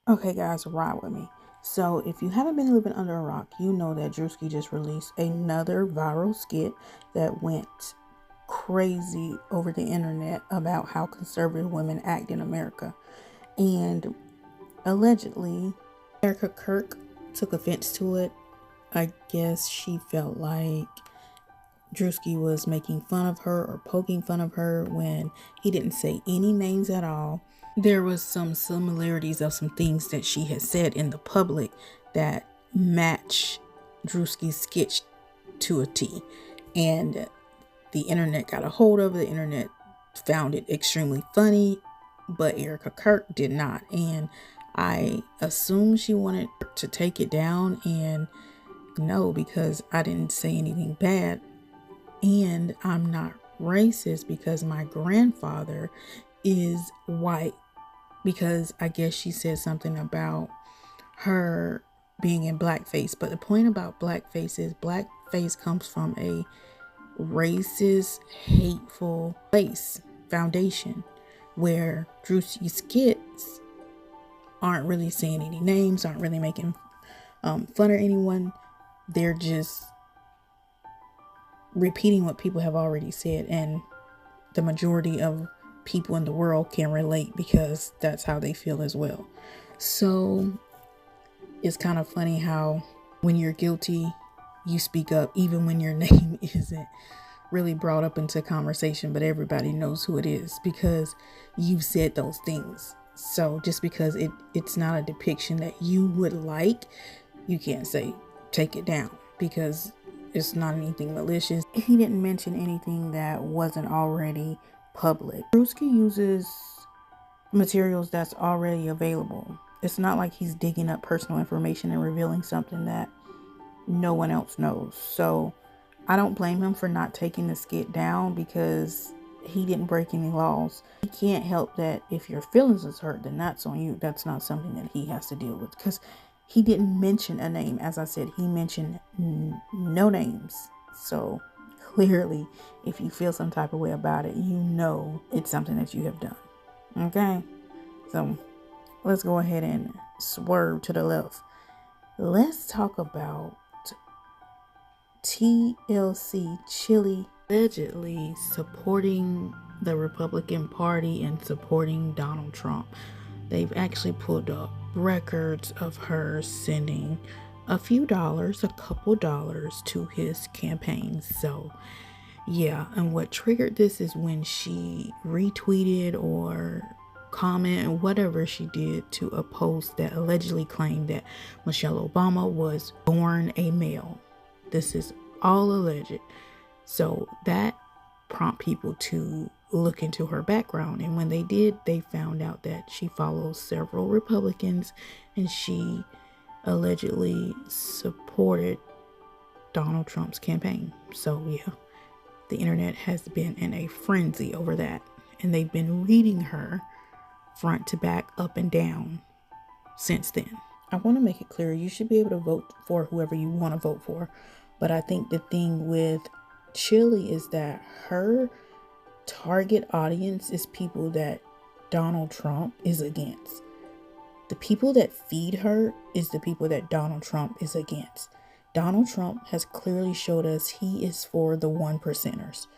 Okay, guys, ride with me. So, if you haven't been living under a rock, you know that DRUSKI just released another viral skit that went crazy over the internet about how conservative women act in America. And allegedly, Erica Kirk took offense to it. I guess she felt like DRUSKI was making fun of her or poking fun of her when he didn't say any names at all. There was some similarities of some things that she had said in the public that match DRUSKI's sketch to a T. And the internet got a hold of it. The internet found it extremely funny, but Erica Kirk did not. And I assume she wanted to take it down, and no, because I didn't say anything bad. And I'm not racist because my grandfather is white, because I guess she said something about her being in blackface. But the point about blackface is blackface comes from a racist, hateful place, foundation, where DRUSKI skits aren't really saying any names, aren't really making fun of anyone. They're just repeating what people have already said, and the majority of people in the world can relate because that's how they feel as well. So it's kind of funny how when you're guilty, you speak up even when your name isn't really brought up into conversation, but everybody knows who it is because you've said those things. So just because it's not a depiction that you would like, you can't say take it down because it's not anything malicious. He didn't mention anything that wasn't already public. DRUSKI uses materials that's already available. It's not like he's digging up personal information and revealing something that no one else knows. So I don't blame him for not taking the skit down because he didn't break any laws. He can't help that if your feelings is hurt, then that's on you. That's not something that he has to deal with because he didn't mention a name. As I said, he mentioned no names. So clearly, if you feel some type of way about it, you know it's something that you have done. Okay? So let's go ahead and swerve to the left. Let's talk about TLC Chili allegedly supporting the Republican Party and supporting Donald Trump. They've actually pulled up records of her sending a few dollars, a couple dollars to his campaign. So yeah, and what triggered this is when she retweeted or comment, whatever she did, to a post that allegedly claimed that Michelle Obama was born a male. This is all alleged. So that prompted people to look into her background, and when they did, they found out that she follows several Republicans and she allegedly supported Donald Trump's campaign. So yeah, the internet has been in a frenzy over that, and they've been reading her front to back, up and down since then. I want to make it clear, you should be able to vote for whoever you want to vote for, but I think the thing with Chili is that her target audience is people that Donald Trump is against. The people that feed her is the people that Donald Trump is against. Donald Trump has clearly showed us he is for the 1%ers.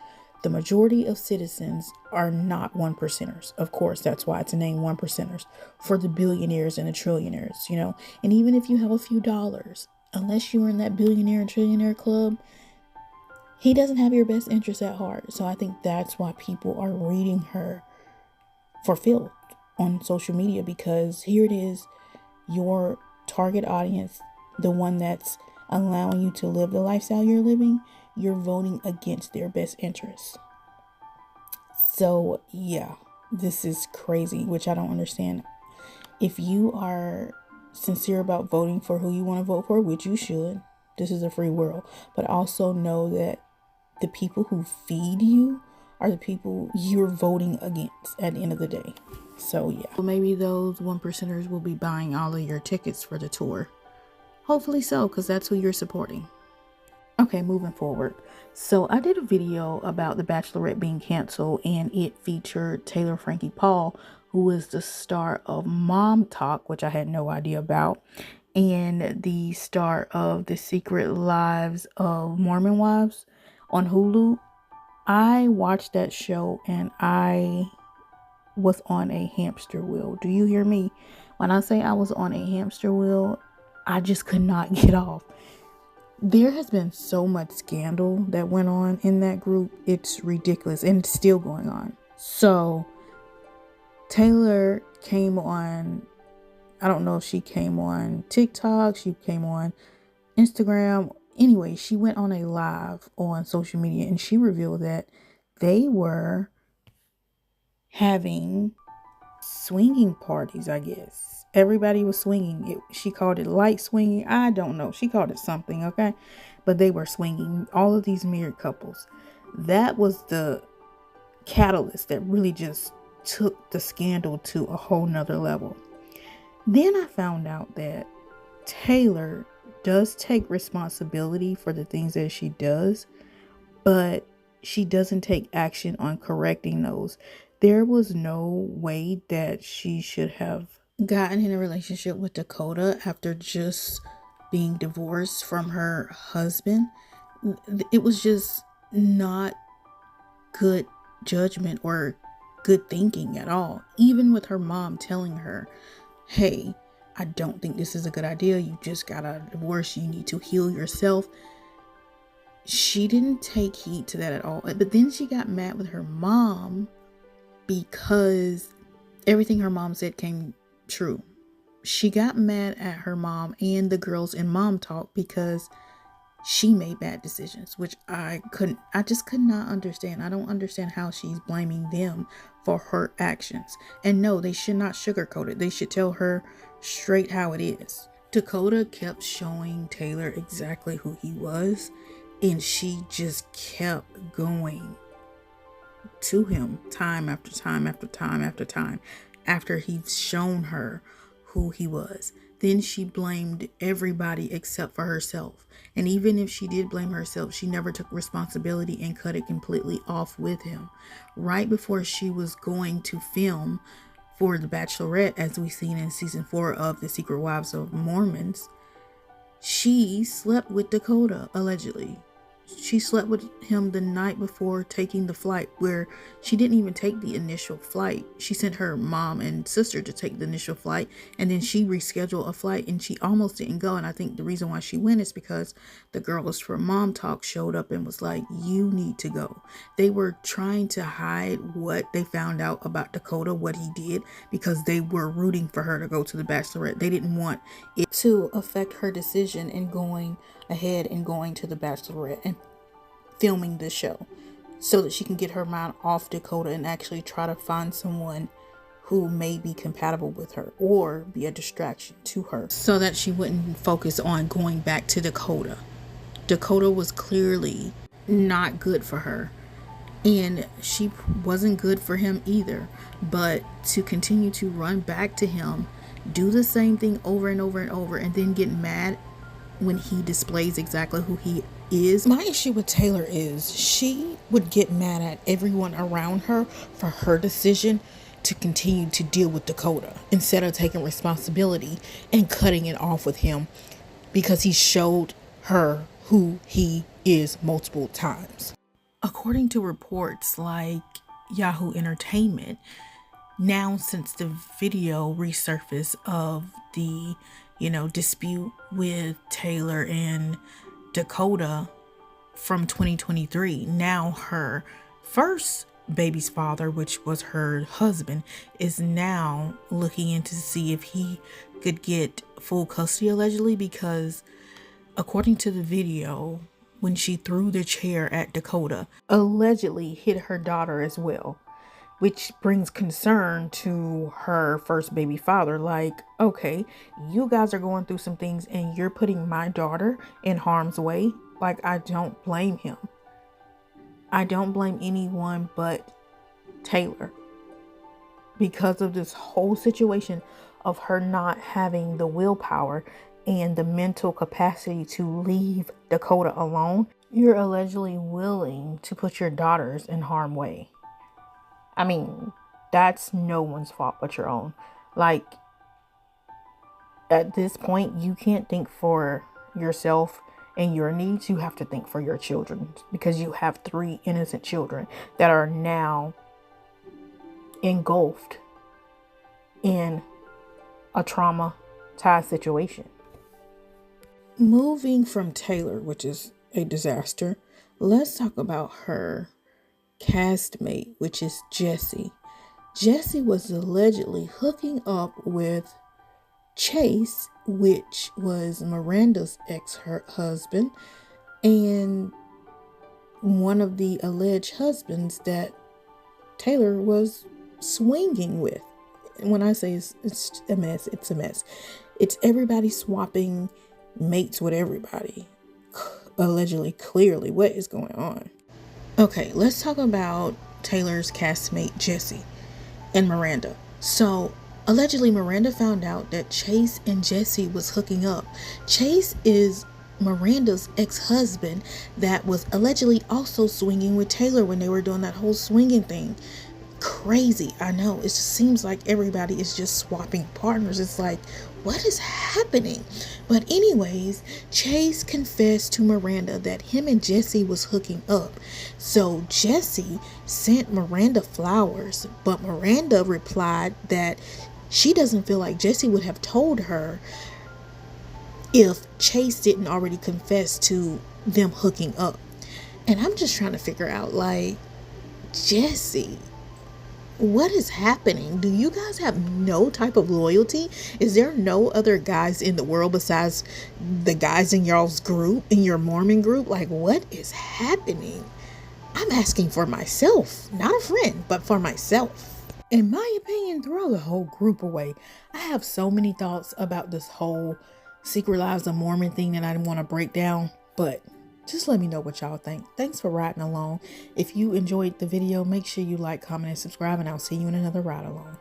The majority of citizens are not 1%ers. Of course, that's why it's named 1%ers, for the billionaires and the trillionaires, you know. And even if you have a few dollars, unless you're in that billionaire and trillionaire club, he doesn't have your best interests at heart. So I think that's why people are reading her for filth on social media, because here it is, your target audience, the one that's allowing you to live the lifestyle you're living, you're voting against their best interests. So yeah, this is crazy, which I don't understand. If you are sincere about voting for who you want to vote for, which you should, this is a free world, but also know that the people who feed you are the people you're voting against at the end of the day. So yeah, well, maybe those 1%ers will be buying all of your tickets for the tour. Hopefully so, because that's who you're supporting. Okay, moving forward. So I did a video about The Bachelorette being canceled, and it featured Taylor Frankie Paul, who is the star of Mom Talk, which I had no idea about, and the star of The Secret Lives of Mormon Wives on Hulu. I watched that show and I was on a hamster wheel. Do you hear me? When I say I was on a hamster wheel, I just could not get off. There has been so much scandal that went on in that group. It's ridiculous, and it's still going on. So Taylor came on, I don't know if she came on TikTok, she came on Instagram. Anyway, she went on a live on social media and she revealed that they were having swinging parties, I guess. Everybody was swinging. She called it light swinging. I don't know. She called it something, okay? But they were swinging. All of these married couples. That was the catalyst that really just took the scandal to a whole nother level. Then I found out that Taylor does take responsibility for the things that she does, but she doesn't take action on correcting those. There was no way that she should have gotten in a relationship with Dakota after just being divorced from her husband. It was just not good judgment or good thinking at all. Even with her mom telling her, hey, I don't think this is a good idea. You just got out of divorce. You need to heal yourself. She didn't take heed to that at all. But then she got mad with her mom because everything her mom said came true. She got mad at her mom and the girls in Mom Talk because she made bad decisions, which I just could not understand. I don't understand how she's blaming them for her actions. And no, they should not sugarcoat it. They should tell her straight how it is. Dakota kept showing Taylor exactly who he was, and she just kept going to him time after time after time after time after he'd shown her who he was. Then she blamed everybody except for herself. And even if she did blame herself, she never took responsibility and cut it completely off with him. Right before she was going to film for The Bachelorette, as we've seen in season 4 of The Secret Wives of Mormons, she slept with Dakota, allegedly. She slept with him the night before taking the flight, where she didn't even take the initial flight. She sent her mom and sister to take the initial flight, and then she rescheduled a flight, and she almost didn't go. And I think the reason why she went is because the girls from Mom Talk showed up and was like, you need to go. They were trying to hide what they found out about Dakota, what he did, because they were rooting for her to go to The Bachelorette. They didn't want it to affect her decision in going ahead and going to The Bachelorette and filming the show, so that she can get her mind off Dakota and actually try to find someone who may be compatible with her or be a distraction to her, so that she wouldn't focus on going back to Dakota. Dakota was clearly not good for her, and she wasn't good for him either. But to continue to run back to him, do the same thing over and over and over, and then get mad when he displays exactly who he is. My issue with Taylor is she would get mad at everyone around her for her decision to continue to deal with Dakota instead of taking responsibility and cutting it off with him, because he showed her who he is multiple times. According to reports like Yahoo Entertainment, now since the video resurfaced of the dispute with Taylor and Dakota from 2023, now her first baby's father, which was her husband, is now looking into to see if he could get full custody, allegedly, because according to the video, when she threw the chair at Dakota, allegedly hit her daughter as well, which brings concern to her first baby father. Like, okay, you guys are going through some things and you're putting my daughter in harm's way. Like, I don't blame him. I don't blame anyone but Taylor, because of this whole situation of her not having the willpower and the mental capacity to leave Dakota alone. You're allegedly willing to put your daughters in harm's way. I mean, that's no one's fault but your own. Like, at this point, you can't think for yourself and your needs. You have to think for your children, because you have 3 innocent children that are now engulfed in a traumatized situation. Moving from Taylor, which is a disaster, let's talk about her castmate, which is Jesse. Jesse was allegedly hooking up with Chase, which was Miranda's ex-husband, and one of the alleged husbands that Taylor was swinging with. And when I say it's a mess, it's a mess. It's everybody swapping mates with everybody. Allegedly, clearly, what is going on? Okay, let's talk about Taylor's castmate Jesse and Miranda. So allegedly, Miranda found out that Chase and Jesse was hooking up. Chase is Miranda's ex-husband that was allegedly also swinging with Taylor when they were doing that whole swinging thing. Crazy, I know. It just seems like everybody is just swapping partners. It's like, what is happening? But anyways, Chase confessed to Miranda that him and Jesse was hooking up. So Jesse sent Miranda flowers, but Miranda replied that she doesn't feel like Jesse would have told her if Chase didn't already confess to them hooking up. And I'm just trying to figure out, like, Jesse, what is happening? Do you guys have no type of loyalty? Is there no other guys in the world besides the guys in y'all's group, in your Mormon group? Like, what is happening? I'm asking for myself, not a friend, but for myself. In my opinion, throw the whole group away. I have so many thoughts about this whole Secret Lives of Mormon thing that I want to break down, but just let me know what y'all think. Thanks for riding along. If you enjoyed the video, make sure you like, comment, and subscribe, and I'll see you in another ride along.